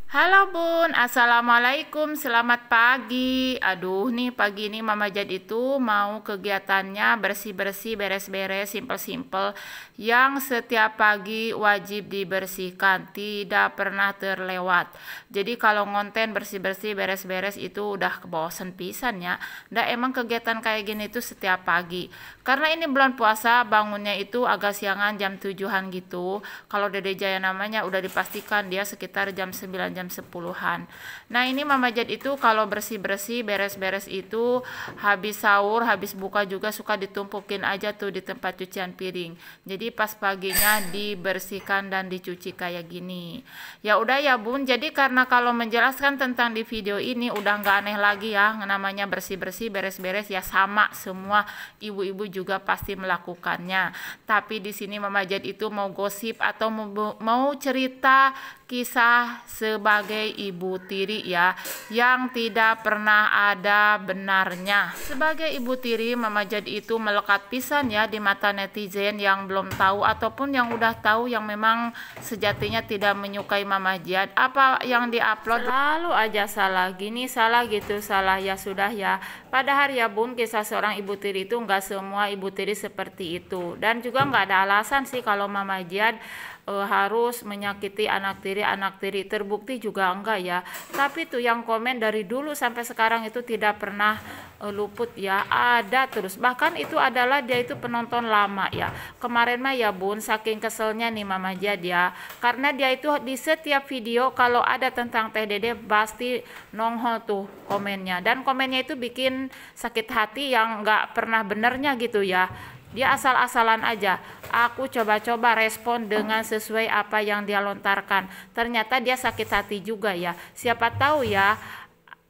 Halo Bun, Assalamualaikum, selamat pagi. Aduh nih pagi ini Mama Jad itu mau kegiatannya bersih-bersih, beres-beres, simpel-simpel yang setiap pagi wajib dibersihkan, tidak pernah terlewat. Jadi kalau ngonten bersih-bersih, beres-beres itu udah bosen pisan ya. Nggak emang kegiatan kayak gini tuh setiap pagi. Karena ini bulan puasa bangunnya itu agak siangan jam 7-an gitu. Kalau Dede Jaya namanya udah dipastikan dia sekitar jam 9 jam 10-an. Nah ini Mama Jad itu kalau bersih-bersih beres-beres itu habis sahur habis buka juga suka ditumpukin aja tuh di tempat cucian piring. Jadi pas paginya dibersihkan dan dicuci kayak gini. Ya udah ya Bun, jadi karena kalau menjelaskan tentang di video ini udah nggak aneh lagi ya, namanya bersih-bersih beres-beres ya sama semua ibu-ibu juga pasti melakukannya. Tapi di sini Mama Jad itu mau gosip atau mau cerita kisah sebagai ibu tiri ya, yang tidak pernah ada benarnya. Sebagai ibu tiri, Mama Jad itu melekat pisan ya di mata netizen yang belum tahu ataupun yang udah tahu yang memang sejatinya tidak menyukai Mama Jad. Apa yang diupload lalu aja salah gini, salah gitu, salah ya sudah ya. Padahal ya Bun, kisah seorang ibu tiri itu nggak semua ibu tiri seperti itu. Dan juga nggak ada alasan sih kalau Mama Jad harus menyakiti anak tiri terbukti juga enggak ya. Tapi tuh yang komen dari dulu sampai sekarang itu tidak pernah luput ya, ada terus. Bahkan itu adalah dia itu penonton lama ya. Kemarin mah ya Bun, saking keselnya nih Mama Jad ya, karena dia itu di setiap video kalau ada tentang Teh Dede pasti nongol tuh komennya, dan komennya itu bikin sakit hati yang nggak pernah benernya gitu ya. Dia asal-asalan aja. Aku coba-coba respon dengan sesuai apa yang dia lontarkan. Ternyata dia sakit hati juga ya. Siapa tahu ya,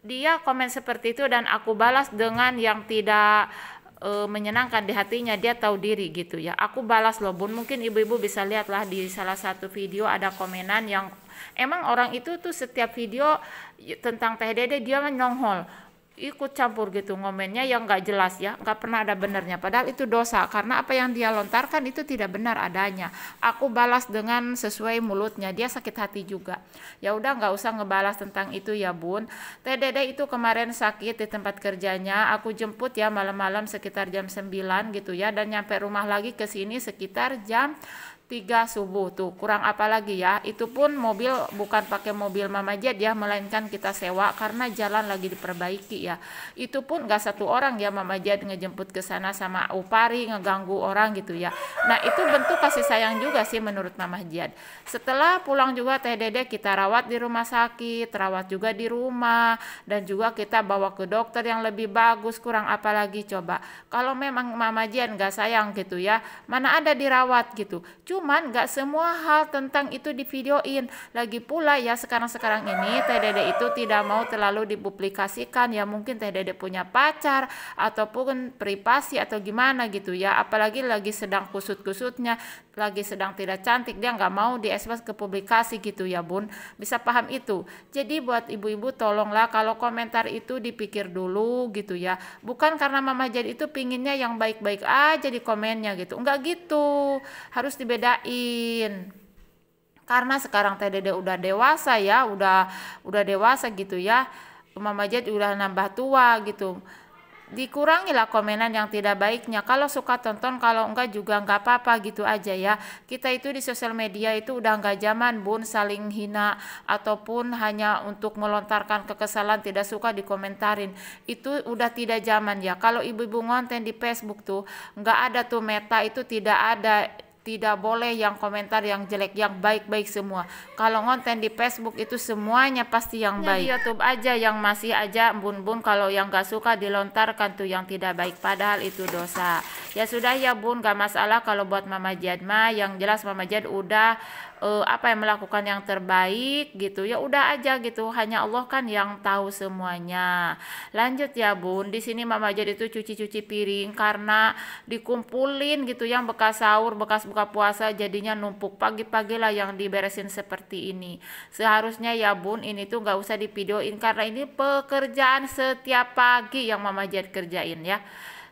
dia komen seperti itu dan aku balas dengan yang tidak menyenangkan di hatinya. Dia tahu diri gitu ya. Aku balas loh Bun. Mungkin ibu-ibu bisa lihatlah di salah satu video ada komenan yang emang orang itu tuh setiap video tentang Teh Dede dia nongol ikut campur gitu ngomennya yang nggak jelas ya, nggak pernah ada benernya, padahal itu dosa karena apa yang dia lontarkan itu tidak benar adanya. Aku balas dengan sesuai mulutnya, dia sakit hati juga. Ya udah nggak usah ngebalas tentang itu ya Bun. Teh Dede itu kemarin sakit di tempat kerjanya, aku jemput ya malam-malam sekitar jam 9 gitu ya, dan nyampe rumah lagi ke sini sekitar jam 3 subuh tuh, kurang apa lagi ya. Itu pun mobil bukan pakai mobil Mama Jad ya, melainkan kita sewa karena jalan lagi diperbaiki ya. Itu pun gak satu orang ya Mama Jad ngejemput ke sana sama Upari ngeganggu orang gitu ya. Nah itu bentuk kasih sayang juga sih menurut Mama Jad. Setelah pulang juga Teh Dede kita rawat di rumah sakit, rawat juga di rumah, dan juga kita bawa ke dokter yang lebih bagus. Kurang apa lagi coba. Kalau memang Mama Jad gak sayang gitu ya, mana ada dirawat gitu. Cuman gak semua hal tentang itu divideoin. Lagi pula ya sekarang-sekarang ini Teh Dede itu tidak mau terlalu dipublikasikan ya. Mungkin Teh Dede punya pacar ataupun privasi atau gimana gitu ya. Apalagi lagi sedang kusut-kusutnya, lagi sedang tidak cantik, dia gak mau diekspos ke publikasi gitu ya Bun. Bisa paham itu. Jadi buat ibu-ibu tolonglah kalau komentar itu dipikir dulu gitu ya. Bukan karena Mama Jad itu pinginnya yang baik-baik aja di komennya gitu. Enggak gitu. Harus dibedain. Karena sekarang Teh Dede udah dewasa ya, udah dewasa gitu ya. Mama Jad udah nambah tua gitu. Dikurangilah komenan yang tidak baiknya. Kalau suka tonton, kalau enggak juga enggak apa-apa gitu aja ya. Kita itu di sosial media itu udah enggak zaman Bun saling hina ataupun hanya untuk melontarkan kekesalan tidak suka dikomentarin. Itu udah tidak zaman ya. Kalau ibu-ibu ngonten di Facebook tuh enggak ada tuh meta, itu tidak ada. Tidak boleh yang komentar yang jelek, yang baik-baik semua. Kalau ngonten di Facebook itu semuanya pasti yang baik. Di YouTube aja yang masih aja Bun-bun kalau yang gak suka dilontarkan tuh yang tidak baik, padahal itu dosa. Ya sudah ya Bun, gak masalah kalau buat Mama Jad mah, yang jelas Mama Jad udah yang melakukan yang terbaik gitu ya, udah aja gitu, hanya Allah kan yang tahu semuanya. Lanjut ya Bun, di sini Mama Jad itu cuci-cuci piring karena dikumpulin gitu yang bekas sahur, bekas buka puasa, jadinya numpuk. Pagi-pagi lah yang diberesin seperti ini. Seharusnya ya Bun ini tuh gak usah divideoin karena ini pekerjaan setiap pagi yang Mama Jad kerjain ya.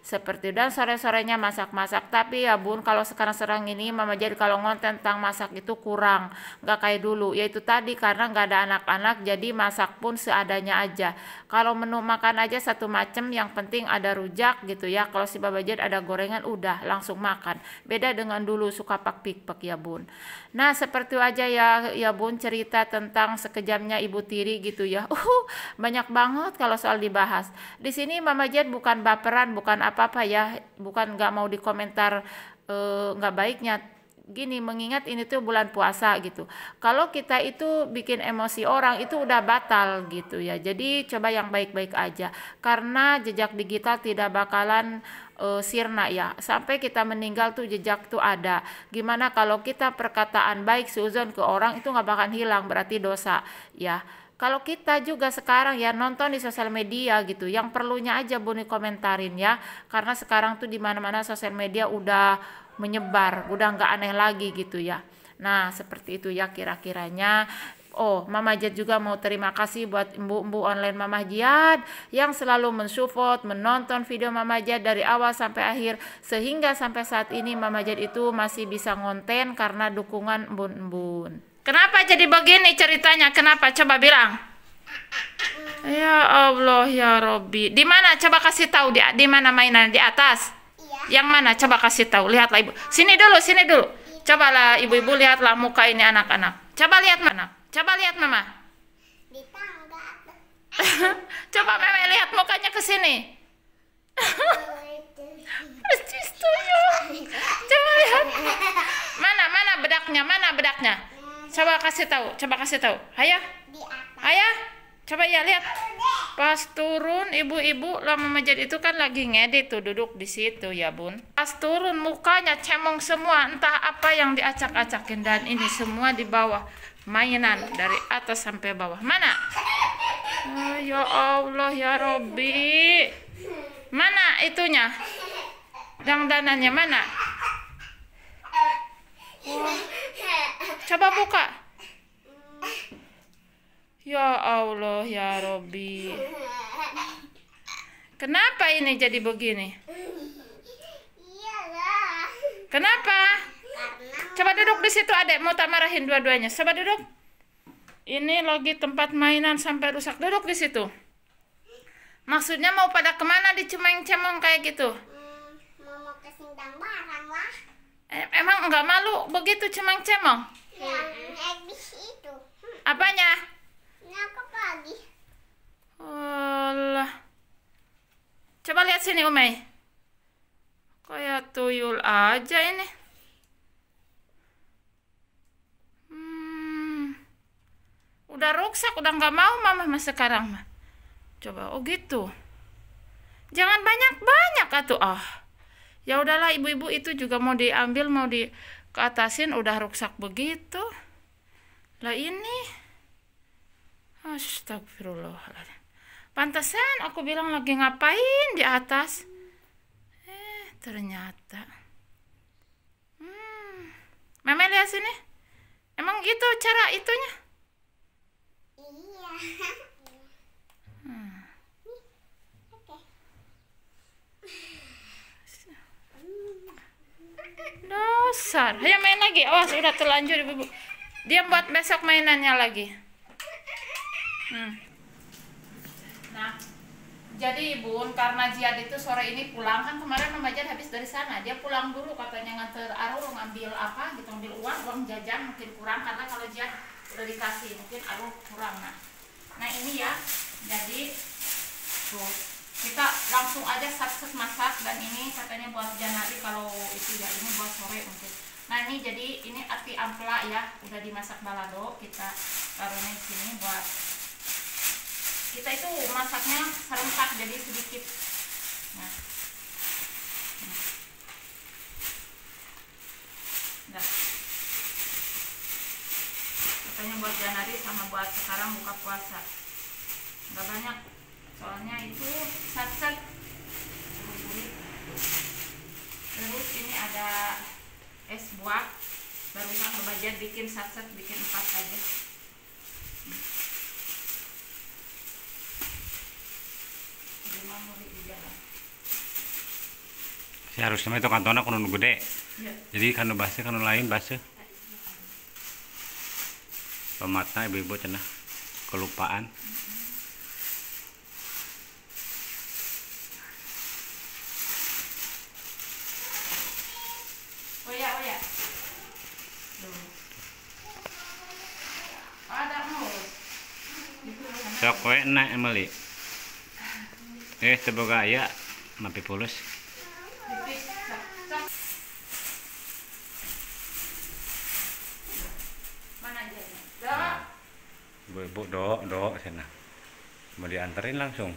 seperti dan sore-sorenya masak-masak. Tapi ya bun, kalau sekarang ini Mama jadi kalau ngonten tentang masak itu kurang, nggak kayak dulu, yaitu tadi karena nggak ada anak-anak jadi masak pun seadanya aja. Kalau menu makan aja satu macem, yang penting ada rujak gitu ya. Kalau si Baba Jad ada gorengan udah langsung makan, beda dengan dulu suka pak-pikpek ya bun. Nah seperti aja ya bun, cerita tentang sekejamnya Ibu Tiri gitu ya. Banyak banget kalau soal dibahas. Di sini Mama Jad bukan baperan, bukan apa-apa ya, bukan nggak mau dikomentar nggak baiknya. Gini, mengingat ini tuh bulan puasa gitu. Kalau kita itu bikin emosi orang itu udah batal gitu ya. Jadi coba yang baik-baik aja. Karena jejak digital tidak bakalan sirna ya. Sampai kita meninggal tuh jejak tuh ada. Gimana kalau kita perkataan baik seuzon ke orang itu nggak bakal hilang, berarti dosa ya. Kalau kita juga sekarang ya nonton di sosial media gitu, yang perlunya aja Buni komentarin ya, karena sekarang tuh di mana-mana sosial media udah menyebar, udah nggak aneh lagi gitu ya. Nah seperti itu ya kira-kiranya. Oh, Mama Jad juga mau terima kasih buat embu-embu online Mama Jad yang selalu mensupport, menonton video Mama Jad dari awal sampai akhir, sehingga sampai saat ini Mama Jad itu masih bisa ngonten karena dukungan embun-embun. Kenapa jadi begini ceritanya? Kenapa? Coba bilang. Ya Allah ya Robbi. Di mana? Coba kasih tahu di mana mainan di atas. Iya. Yang mana? Coba kasih tahu. Lihatlah Ibu. Sini dulu, sini dulu. Cobalah ibu-ibu lihatlah muka ini anak-anak. Coba lihat mana? Coba lihat Mama. Di tangga. Coba Mama lihat mukanya ke sini. Persis tuyul. Coba lihat. Mana bedaknya? Mana bedaknya? Coba kasih tahu, Ayo. Ayo. Coba ya lihat. Pas turun ibu-ibu lah Mama Jad itu kan lagi ngedit tuh duduk di situ ya bun. Pas turun mukanya cemong semua, entah apa yang diacak-acakin, dan ini semua di bawah mainan dari atas sampai bawah. Mana? Oh, ya Allah ya Robbi. Mana itunya? Dangdanannya mana? Oh. Coba buka. Ya Allah ya Robbi. Kenapa ini jadi begini? Kenapa? Coba duduk di situ adek, mau tak marahin dua-duanya. Coba duduk. Ini lagi tempat mainan sampai rusak. Duduk di situ. Maksudnya mau pada kemana dicemeng-cemong kayak gitu? Mau ke sindang barang lah. Emang enggak malu begitu cemeng-cemong? Habis itu. Apanya? Nangkep lagi. Allah. Coba lihat sini Umay. Kayak tuyul aja ini. Udah rusak, udah nggak mau Mama mas sekarang mah. Coba, oh gitu. Jangan banyak-banyak atuh. Ya udahlah ibu-ibu itu juga mau diambil, mau keatasin udah rusak begitu. Lah ini. Astagfirullahaladzim. Pantesan aku bilang lagi ngapain di atas. Ternyata. Mama lihat sini. Emang gitu cara itunya? Iya. Dasar. Ayo main lagi. Awas udah terlanjur ibu. Dia buat besok mainannya lagi. Nah, jadi Bun, karena Jihad itu sore ini pulang, kan kemarin Mama Jad habis dari sana, dia pulang dulu katanya nganter Arul ngambil apa gitu, ngambil uang jajan mungkin kurang, karena kalau Jihad udah dikasih mungkin Arul kurang. Nah ini ya, jadi tuh kita langsung aja sat-set masak, dan ini katanya buat Janari kalau itu ya, ini buat sore mungkin. Nah ini jadi ini ati ampela ya, udah dimasak balado, kita taruhnya di sini buat kita itu masaknya serentak jadi sedikit. Nah, katanya buat Janari sama buat sekarang buka puasa. Nggak banyak, soalnya itu sat-set. Terus ini ada es buah, barusan Mama Jad bikin sat-set, bikin 4 aja. Harusnya itu kantongnya kudu gede. Iya. Jadi kanu basah kanu lain basah. Tomatnya ibu-ibu cenah kelupaan. Oh ya. Ada mus. Sok we enak Emily. Teboga aya mapi pulus. Mana aja? Ibu-ibu do sana. Mau dianterin langsung.